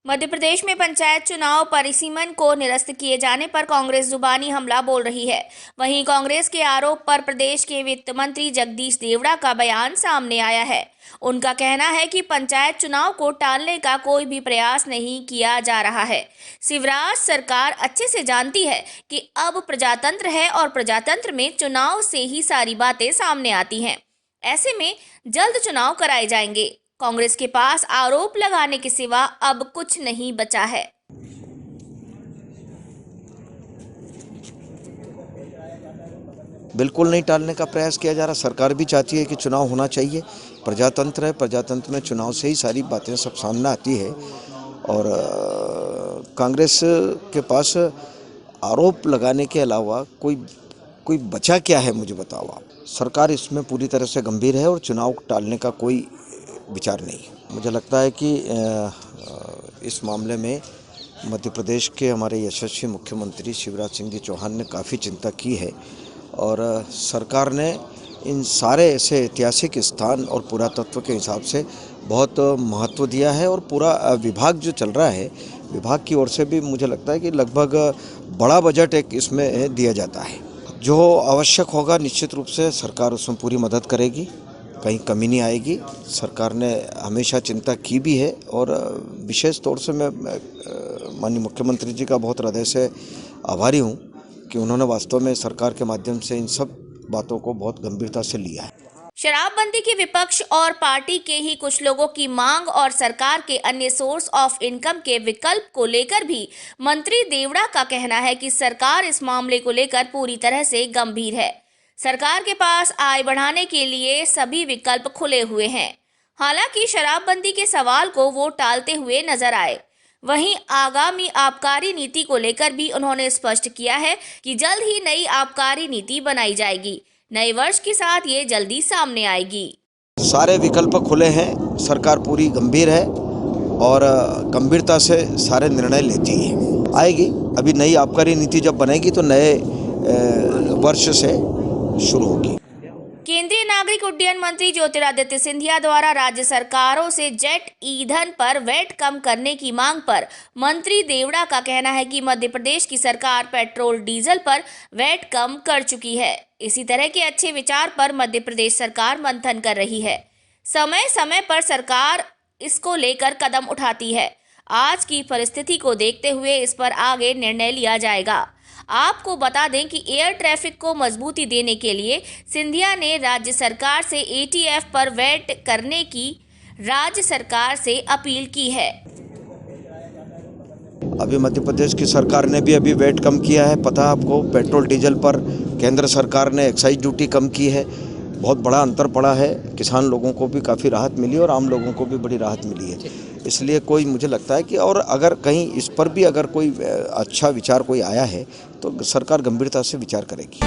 मध्य प्रदेश में पंचायत चुनाव परिसीमन को निरस्त किए जाने पर कांग्रेस जुबानी हमला बोल रही है। वहीं कांग्रेस के आरोप पर प्रदेश के वित्त मंत्री जगदीश देवड़ा का बयान सामने आया है। उनका कहना है कि पंचायत चुनाव को टालने का कोई भी प्रयास नहीं किया जा रहा है। शिवराज सरकार अच्छे से जानती है कि अब प्रजातंत्र है और प्रजातंत्र में चुनाव से ही सारी बातें सामने आती हैं। ऐसे में जल्द चुनाव कराए जाएंगे। कांग्रेस के पास आरोप लगाने के सिवा अब कुछ नहीं बचा है। बिल्कुल नहीं टालने का प्रयास किया जा रहा। सरकार भी चाहती है कि चुनाव होना चाहिए। प्रजातंत्र है, प्रजातंत्र में चुनाव से ही सारी बातें सब सामने आती है। और कांग्रेस के पास आरोप लगाने के अलावा कोई बचा क्या है, मुझे बताओ आप। सरकार इसमें पूरी तरह से गंभीर है और चुनाव टालने का कोई विचार नहीं है। मुझे लगता है कि इस मामले में मध्य प्रदेश के हमारे यशस्वी मुख्यमंत्री शिवराज सिंह जी चौहान ने काफ़ी चिंता की है और सरकार ने इन सारे ऐसे ऐतिहासिक स्थान और पुरातत्व के हिसाब से बहुत महत्व दिया है। और पूरा विभाग जो चल रहा है, विभाग की ओर से भी मुझे लगता है कि लगभग बड़ा बजट एक इसमें दिया जाता है। जो आवश्यक होगा निश्चित रूप से सरकार उसमें पूरी मदद करेगी, कहीं कमी नहीं आएगी। सरकार ने हमेशा चिंता की भी है और विशेष तौर से मैं माननीय मुख्यमंत्री जी का बहुत हृदय से आभारी हूँ कि उन्होंने वास्तव में सरकार के माध्यम से इन सब बातों को बहुत गंभीरता से लिया है। शराबबंदी के विपक्ष और पार्टी के ही कुछ लोगों की मांग और सरकार के अन्य सोर्स ऑफ इनकम के विकल्प को लेकर भी मंत्री देवड़ा का कहना है कि सरकार इस मामले को लेकर पूरी तरह से गंभीर है। सरकार के पास आय बढ़ाने के लिए सभी विकल्प खुले हुए हैं। हालांकि शराबबंदी के सवाल को वो टालते हुए नजर आए। वहीं आगामी आबकारी नीति को लेकर भी उन्होंने स्पष्ट किया है कि जल्द ही नई आबकारी नीति बनाई जाएगी। नए वर्ष के साथ ये जल्दी सामने आएगी। सारे विकल्प खुले हैं, सरकार पूरी गंभीर है और गंभीरता से सारे निर्णय लेती है। आएगी अभी नई आबकारी नीति जब बनेगी तो नए वर्ष से शुरू होगी। केंद्रीय नागरिक उड्डयन मंत्री ज्योतिरादित्य सिंधिया द्वारा राज्य सरकारों से जेट ईंधन पर वैट कम करने की मांग पर मंत्री देवड़ा का कहना है कि मध्य प्रदेश की सरकार पेट्रोल डीजल पर वैट कम कर चुकी है। इसी तरह के अच्छे विचार पर मध्य प्रदेश सरकार मंथन कर रही है। समय समय पर सरकार इसको लेकर कदम उठाती है। आज की परिस्थिति को देखते हुए इस पर आगे निर्णय लिया जाएगा। आपको बता दें कि एयर ट्रैफिक को मजबूती देने के लिए सिंधिया ने राज्य सरकार से एटीएफ पर वैट करने की राज्य सरकार से अपील की है। अभी मध्य प्रदेश की सरकार ने भी अभी वैट कम किया है। पता है आपको, पेट्रोल डीजल पर केंद्र सरकार ने एक्साइज ड्यूटी कम की है। बहुत बड़ा अंतर पड़ा है। किसान लोगों को भी काफ़ी राहत मिली और आम लोगों को भी बड़ी राहत मिली है। इसलिए कोई मुझे लगता है कि और अगर कहीं इस पर भी अगर कोई अच्छा विचार कोई आया है तो सरकार गंभीरता से विचार करेगी।